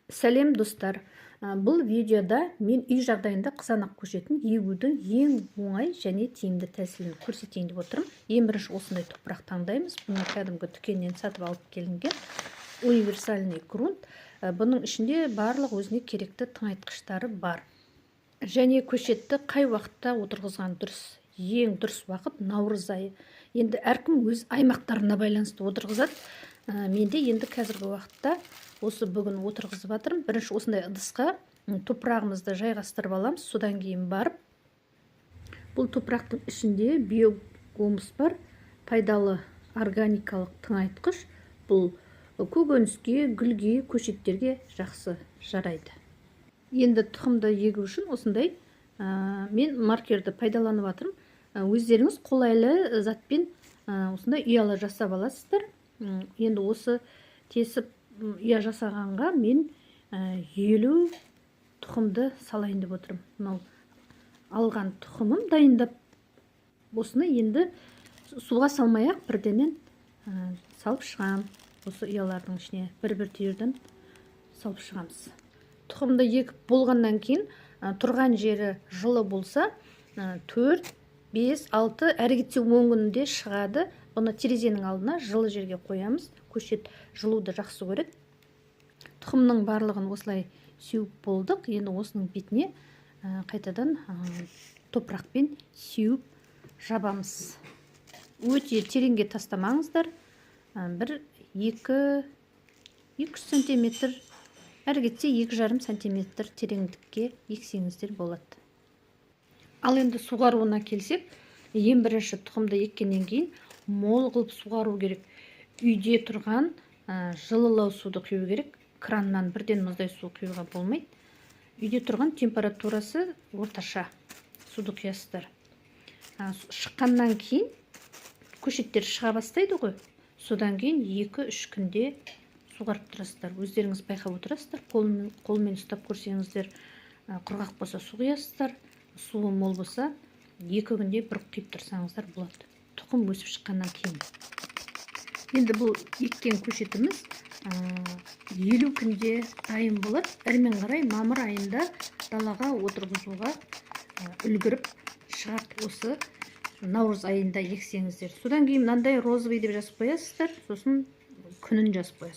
Сәлем достар. Бұл видеода мен үй жағдайында қызанақ көшетін егудің ең оңай және тиімді тәсілін көрсетейін деп отырмын. Ең бірінші осындай топырақ таңдаймыз. Бұны кәдімгі дүкеннен сатып алып келінген универсальный грунт. Бұның ішінде барлық өзіне керекті тыңайтқыштары бар. Және көшетті қай уақытта отырғызған дұрыс? Ең дұрыс уақыт наурыз айы. Енді әркім өз аймақтарына байланысты отырғызады. Менде енді қазіргі уақытта осы бүгін отырғызып жатырмын. Бірінші осындай ыдысқа топырағымызды жайғастырып аламыз. Содан кейін барып, бұл топырақтың ішінде биогумус бар, пайдалы органикалық тыңайтқыш. Бұл көкөніске, гүлге, көшеттерге жақсы жарайды. Енді тұқымды егу үшін осындай мен маркерді пайдаланып жатырмын. Өздеріңіз қолайлы затпен осындай ұялы жасап аласыздар. Енді осы тесіп ұя жасағанға мен 50 тұқымды салайын деп отырмын. Мынау алған тұқымым дайындап, осыны енді суға салмай-ақ бірденен салып шығам. Осы ұялардың ішіне бір-бір түйірден салып шығамыз. Тұқымды егіп болғаннан кейін тұрған жері жылы болса 4, 5, 6, әрі кетсе 10 күнде шығады. Бұны терезенің алдына жылы жерге қоямыз. Көшет жылуды жақсы көреді. Тұқымның барлығын осылай сеуіп болдық. Енді осының бетіне қайтадан топырақпен сеуіп жабамыз. Өте тереңге тастамаңыздар. 1-2 сантиметр, әрі кетсе 2,5 сантиметр тереңдікке ексеңіздер болады. Ал енді суғаруына келсек, ең бірінші тұқымды еккеннен кейін мол қылып суғару керек. Үйде тұрған жылылау суды құю керек. Краннан бірден мұздай су құюға болмайды. Үйде тұрған температурасы орташа суды құясыздар. Шыққаннан кейін көшеттер шыға бастайды ғой. Содан кейін 2-3 күнде суғарып тұрасыздар. Өздеріңіз байқап отырасыздар. Қолмен ұстап көрсеңіздер, құрғақ болса су құясыздар. Суы мол болса 2 күнде бір құйып тұрсаңыздар болады. Тұқым өсіп шыққаннан кейін. Енді бұл еккен көшетіміз 50 күнде дайын болады. Әрмен қарай мамыр айында далаға отырғызуға үлгіріп шығады. Осы наурыз айында ексеңіздер. Содан кейін мынандай розовый деп жазып қоясыздар, сосын күнін жазып қоясыздар.